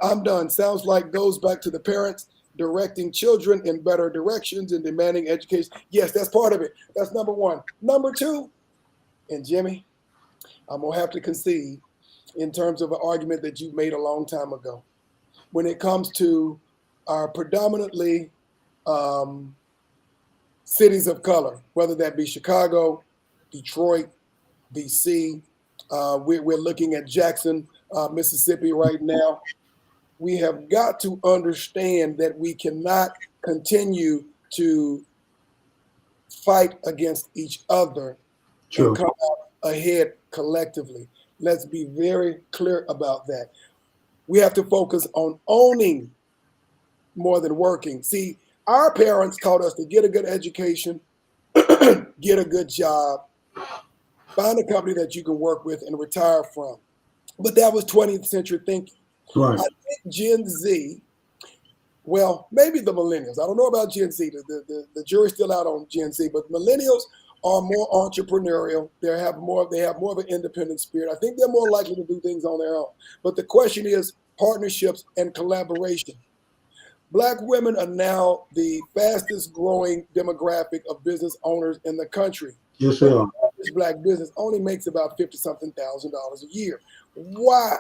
I'm done. Sounds like goes back to the parents directing children in better directions and demanding education. Yes, that's part of it. That's number one. Number two, and Jimmy, I'm going to have to concede in terms of an argument that you made a long time ago. When it comes to our predominantly cities of color, whether that be Chicago, Detroit, DC, we're looking at Jackson, Mississippi right now. We have got to understand that we cannot continue to fight against each other True. and come out ahead collectively. Let's be very clear about that. We have to focus on owning more than working. See, our parents taught us to get a good education, get a good job, find a company that you can work with and retire from. But that was 20th century thinking. Right. I think Gen Z, well, maybe the millennials. I don't know about Gen Z. The jury's still out on Gen Z, but millennials are more entrepreneurial. They have more of an independent spirit. I think they're more likely to do things on their own. But the question is partnerships and collaboration. Black women are now the fastest growing demographic of business owners in the country. Yes, they are. This black business only makes about $50-something thousand a year. Why?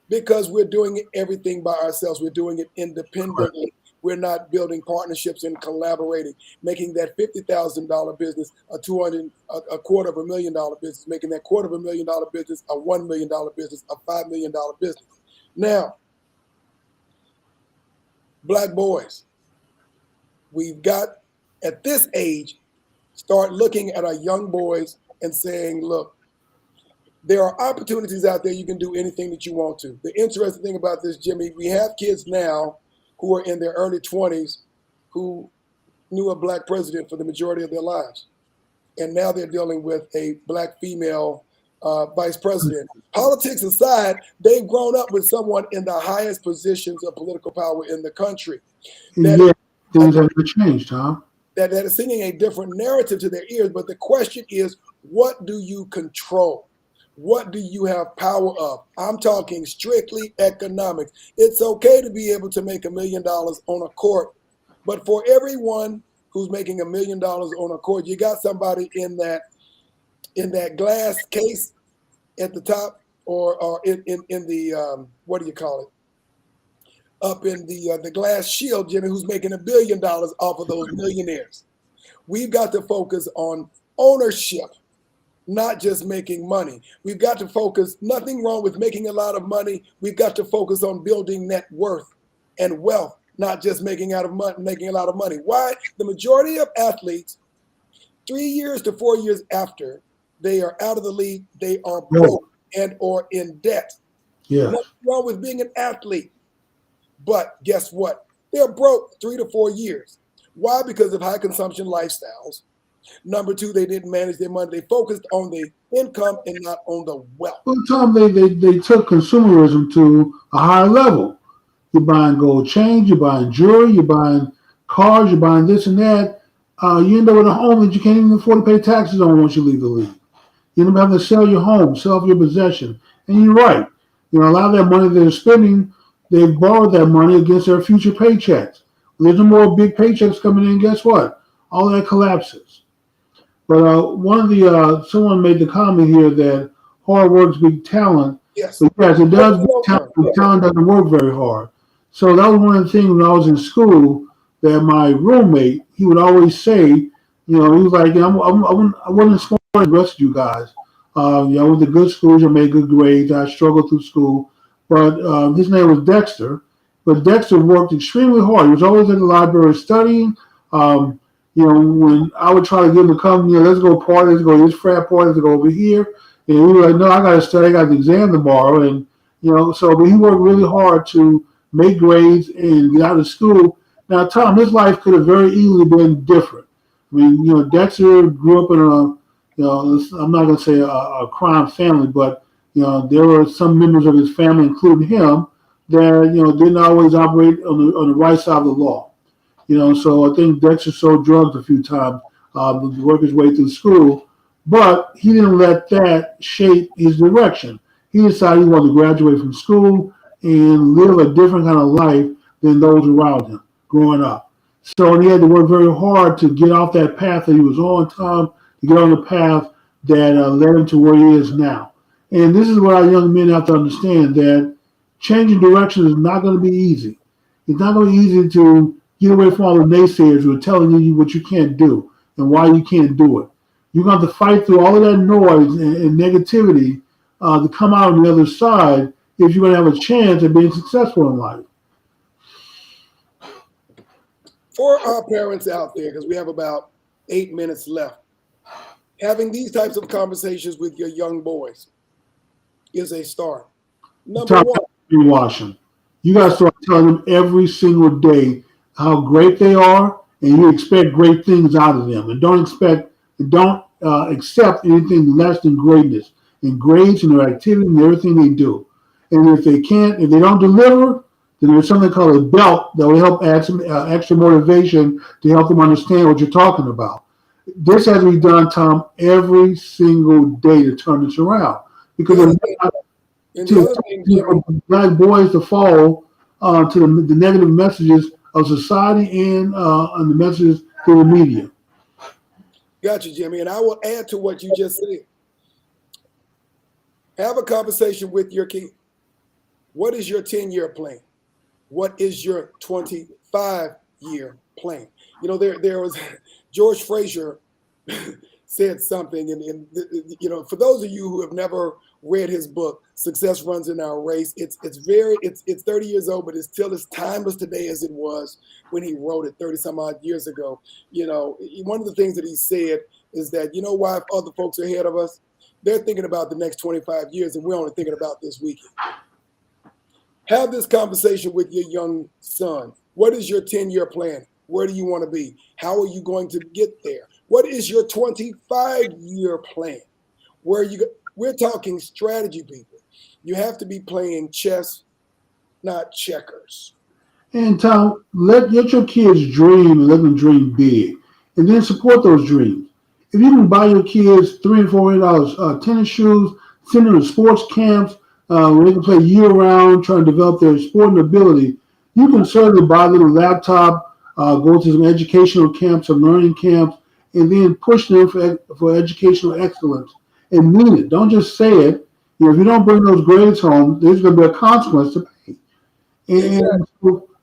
Because we're doing everything by ourselves. We're doing it independently. Right. We're not building partnerships and collaborating, making that $50,000 business a $250,000 business, making that $250,000 business a $1 million business, a $5 million business. Now, Black boys, we've got at this age, start looking at our young boys and saying, look, there are opportunities out there. You can do anything that you want to. The interesting thing about this, Jimmy, we have kids now who are in their early 20s who knew a black president for the majority of their lives. And now they're dealing with a black female vice president. Politics aside, they've grown up with someone in the highest positions of political power in the country. Yeah, things have changed, huh? That is singing a different narrative to their ears. But the question is, what do you control? What do you have power of? I'm talking strictly economics. It's okay to be able to make $1 million on a court, but for everyone who's making $1 million on a court, you got somebody in that glass case at the top, or in the what do you call it? Up in the glass shield, Jimmy, who's making $1 billion off of those millionaires. We've got to focus on ownership, not just making money. We've got to focus, nothing wrong with making a lot of money. We've got to focus on building net worth and wealth, not just making a lot of money. Why? The majority of athletes, 3 years to 4 years after they are out of the league, they are broke and or in debt. Yeah. Nothing wrong with being an athlete. But guess what? They're broke 3 to 4 years. Why? Because of high consumption lifestyles. Number two, they didn't manage their money. They focused on the income and not on the wealth. Well, Tom, they took consumerism to a higher level. You're buying gold chains, you're buying jewelry, you're buying cars, you're buying this and that. You end up with a home that you can't even afford to pay taxes on once you leave the league. You end up having to sell your home, sell off your possession. And you're right. You know, a lot of that money they're spending, they borrowed that money against their future paychecks. When there's no more big paychecks coming in, guess what? All that collapses. But one of the someone made the comment here that hard work's big talent. Yes. But yes, it does big talent, but talent doesn't work very hard. So that was one of the things when I was in school that my roommate, he would always say, you know, he was like, I wasn't smart as the rest of you guys. I went to good schools, I made good grades, I struggled through school. But his name was Dexter. But Dexter worked extremely hard. He was always in the library studying. You know, when I would try to get him to come, you know, let's go party, let's go to this frat party, let's go over here. And he was like, no, I got to study, I got the exam tomorrow. And, you know, but he worked really hard to make grades and get out of school. Now, Tom, his life could have very easily been different. I mean, you know, Dexter grew up in you know, I'm not going to say a crime family, but, you know, there were some members of his family, including him, that, you know, didn't always operate on the right side of the law. You know, so I think Dexter sold drugs a few times to work his way through school, but he didn't let that shape his direction. He decided he wanted to graduate from school and live a different kind of life than those around him growing up. So he had to work very hard to get off that path that he was on, Tom, to get on the path that led him to where he is now. And this is what our young men have to understand, that changing direction is not going to be easy. It's not going to be easy to get away from all the naysayers who are telling you what you can't do and why you can't do it. You're going to have to fight through all of that noise and negativity to come out on the other side if you're going to have a chance at being successful in life. For our parents out there, because we have about 8 minutes left, having these types of conversations with your young boys is a start. Number one, washing. You got to start telling them every single day how great they are, and you expect great things out of them, and don't accept anything less than greatness in grades and their activity and everything they do. And if they don't deliver, then there's something called a belt that will help add some extra motivation to help them understand what you're talking about. This has to be done, Tom, every single day to turn this around. Because black boys to fall to the negative messages of society and the messages through the media. Got you, Jimmy. And I will add to what you just said. Have a conversation with your kid. What is your 10-year plan? What is your 25-year plan? You know, there was George Frazier said something, and you know, for those of you who have never read his book, Success Runs in Our Race, it's 30 years old, but it's still as timeless today as it was when he wrote it 30 some odd years ago. You know, one of the things that he said is that, you know why other folks are ahead of us? They're thinking about the next 25 years, and we're only thinking about this weekend. Have this conversation with your young son. What is your 10-year plan? Where do you want to be? How are you going to get there? What is your 25-year plan? We're talking strategy, people. You have to be playing chess, not checkers. And Tom, let your kids dream and let them dream big, and then support those dreams. If you can buy your kids $300 and $400 tennis shoes, send them to sports camps where they can play year-round, trying to develop their sporting ability, you can certainly buy them a laptop, go to some educational camps, some learning camps, and then push them for educational excellence. And mean it. Don't just say it. You know, if you don't bring those grades home, there's going to be a consequence to pay. And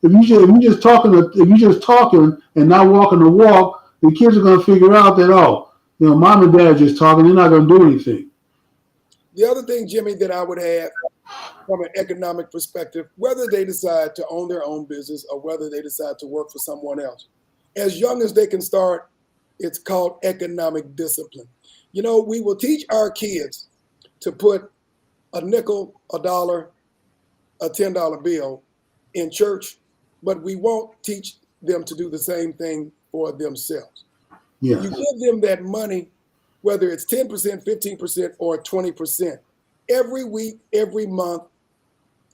if you just talking and not walking the walk, the kids are going to figure out that, oh, you know, mom and dad are just talking. They're not going to do anything. The other thing, Jimmy, that I would add from an economic perspective, whether they decide to own their own business or whether they decide to work for someone else, as young as they can start, it's called economic discipline. You know, we will teach our kids to put a nickel, a dollar, a $10 bill in church, but we won't teach them to do the same thing for themselves. Yes. You give them that money, whether it's 10%, 15%, or 20%, every week, every month,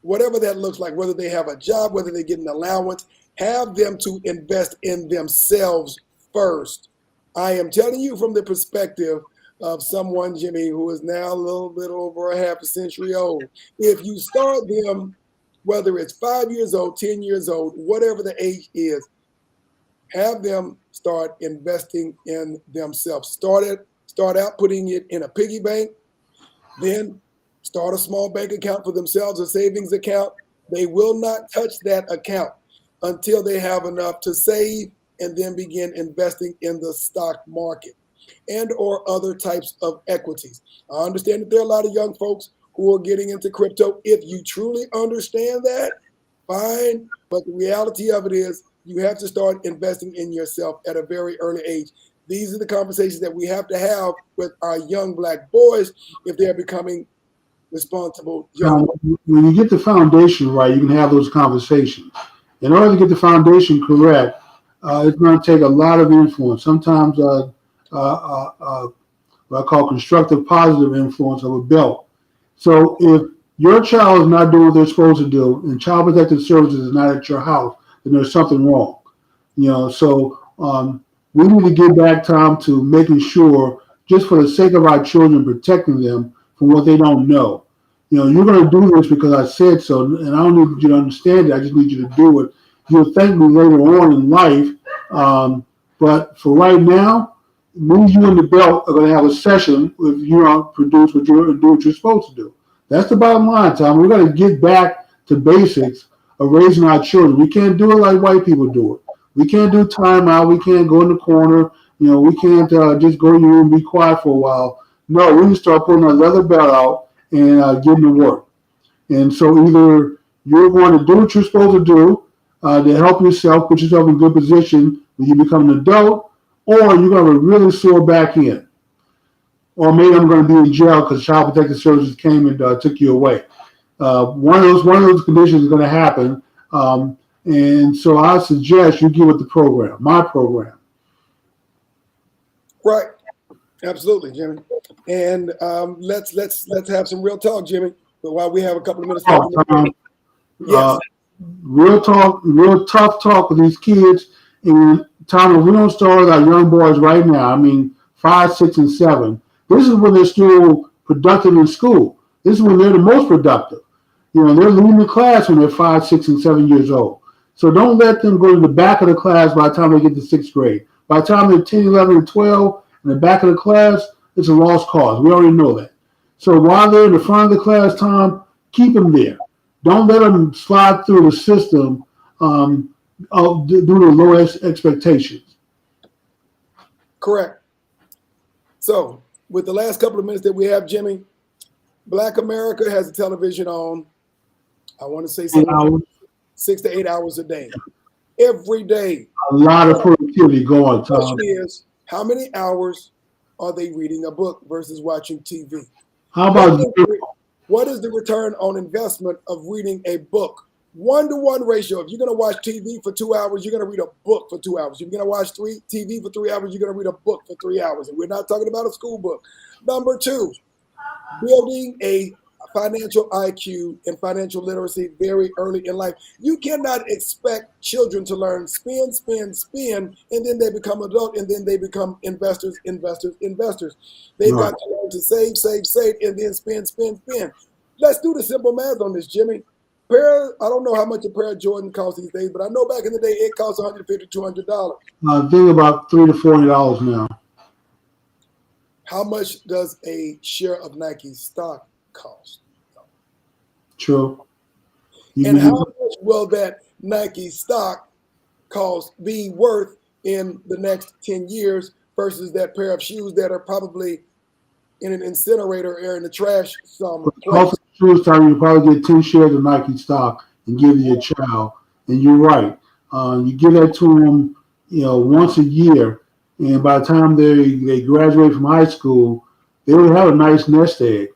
whatever that looks like, whether they have a job, whether they get an allowance, have them to invest in themselves first. I am telling you from the perspective of someone, Jimmy, who is now a little bit over a half a century old. If you start them, whether it's 5 years old, 10 years old, whatever the age is, have them start investing in themselves. Start out putting it in a piggy bank, then start a small bank account for themselves, a savings account. They will not touch that account until they have enough to save and then begin investing in the stock market and or other types of equities. I understand that there are a lot of young folks who are getting into crypto. If you truly understand that, fine. But the reality of it is you have to start investing in yourself at a very early age. These are the conversations that we have to have with our young Black boys if they're becoming responsible young. Now, when you get the foundation right, you can have those conversations. In order to get the foundation correct, it's going to take a lot of influence. Sometimes what I call constructive positive influence of a belt. So if your child is not doing what they're supposed to do and Child Protective Services is not at your house, then there's something wrong. You know, so we need to get back, Tom, to making sure, just for the sake of our children, protecting them from what they don't know. You know, you're going to do this because I said so, and I don't need you to understand it. I just need you to do it. You'll thank me later on in life. But for right now, me, you, and the belt are going to have a session if you don't produce what you're do what you're supposed to do. That's the bottom line, Tom. We're going to get back to basics of raising our children. We can't do it like white people do it. We can't do timeout. We can't go in the corner. We can't just go in your room and be quiet for a while. No, we need to start putting our leather belt out and getting to work. And so either you're going to do what you're supposed to do to help yourself, put yourself in a good position when you become an adult, or you're going to really soar back in. Or maybe I'm going to be in jail because Child Protective Services came and took you away. One of those conditions is going to happen. And so I suggest you get with the program, my program. Right. Absolutely, Jimmy. And let's have some real talk, Jimmy. But while we have a couple of minutes left, yes. Real talk, real tough talk with these kids. And Tom, if we don't start with our young boys right now, 5, 6, and 7, this is when they're still productive in school. This is when they're the most productive. They're leading the class when they're 5, 6, and 7 years old. So don't let them go to the back of the class by the time they get to 6th grade. By the time they're 10, 11, and 12, in the back of the class, it's a lost cause. We already know that. So while they're in the front of the class, Tom, keep them there. Don't let them slide through the system due to low expectations. Correct. So with the last couple of minutes that we have, Jimmy, Black America has a television on, I want to say 6 to 8 hours a day. Every day. A lot of productivity going, Tom. The question is, how many hours are they reading a book versus watching TV? How about what is the return on investment of reading a book? 1-to-1 ratio. If you're going to watch TV for 2 hours, you're going to read a book for 2 hours. If you're going to watch TV for 3 hours, you're going to read a book for 3 hours. And we're not talking about a school book. Number 2, building a financial IQ and financial literacy very early in life. You cannot expect children to learn spin, and then they become adult, and then they become investors. They've got to learn to save, and then spin. Let's do the simple math on this, Jimmy. I don't know how much a pair of Jordan costs these days, but I know back in the day it cost $150, $200. I think about $30 to $40 now. How much does a share of Nike stock cost? True. And how much will that Nike stock cost be worth in the next 10 years versus that pair of shoes that are probably in an incinerator or in the trash somewhere? Shoes time you probably get 10 shares of Nike stock and give it to your child. And you're right. You give that to them, once a year, and by the time they graduate from high school, they will have a nice nest egg.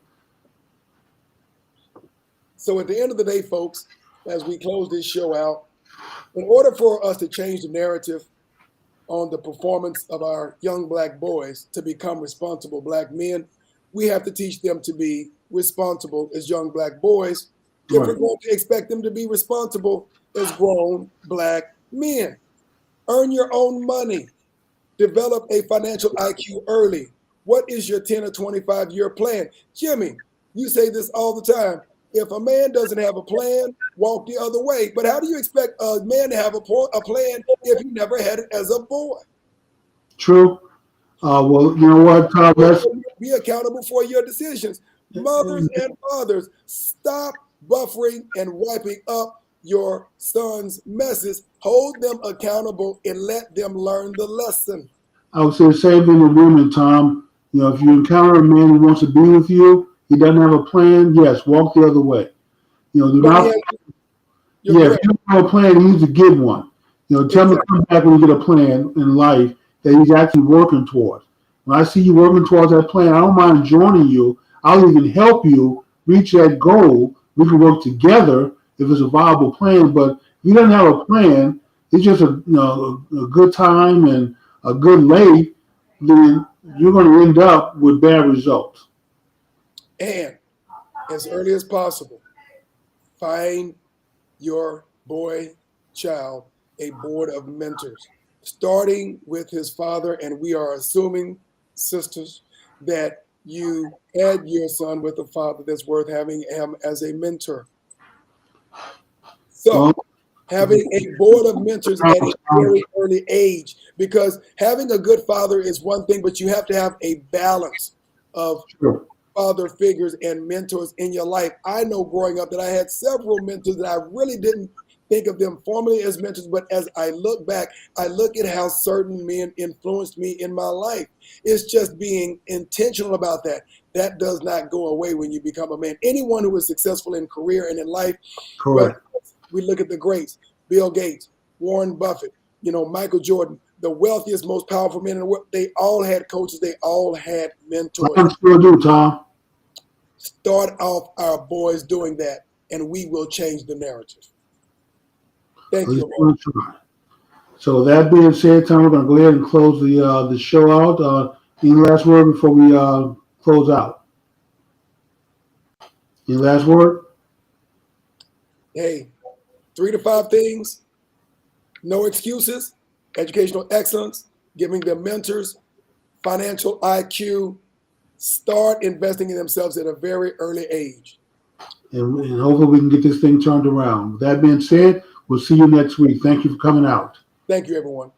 So at the end of the day, folks, as we close this show out, in order for us to change the narrative on the performance of our young Black boys to become responsible Black men, we have to teach them to be responsible as young Black boys if we're going to expect them to be responsible as grown Black men. Earn your own money. Develop a financial IQ early. What is your 10 or 25-year plan? Jimmy, you say this all the time. If a man doesn't have a plan, walk the other way. But how do you expect a man to have a plan if he never had it as a boy? True. Well, you know what, Tom? Be accountable for your decisions. Mothers and fathers, stop buffering and wiping up your son's messes. Hold them accountable and let them learn the lesson. I would say the same thing with women, Tom. If you encounter a man who wants to be with you, he doesn't have a plan, yes, walk the other way. Do not. If you don't have a plan, he needs to get one. Tell him to come back when you get a plan in life that he's actually working towards. When I see you working towards that plan, I don't mind joining you. I'll even help you reach that goal. We can work together if it's a viable plan. But if he doesn't have a plan, it's just a good time and a good lay, then you're going to end up with bad results. And as early as possible, find your child a board of mentors, starting with his father. And we are assuming, sisters, that you had your son with a father that's worth having him as a mentor. So Having a board of mentors at a very early age, because having a good father is one thing, but you have to have a balance of Sure. father figures and mentors in your life. I know growing up that I had several mentors that I really didn't think of them formally as mentors, but as I look back, I look at how certain men influenced me in my life. It's just being intentional about that. That does not go away when you become a man. Anyone who is successful in career and in life, well, Correct. we look at the greats, Bill Gates, Warren Buffett, Michael Jordan, the wealthiest, most powerful men in the world. They all had coaches. They all had mentors. I still do, Tom. Start off our boys doing that, and we will change the narrative. Thank you. So that being said, Tom, we're going to go ahead and close the show out. Any last word before we close out? Any last word? Hey, 3 to 5 things. No excuses. Educational excellence. Giving them mentors. Financial IQ. Start investing in themselves at a very early age. And hopefully we can get this thing turned around. With that being said, we'll see you next week. Thank you for coming out. Thank you, everyone.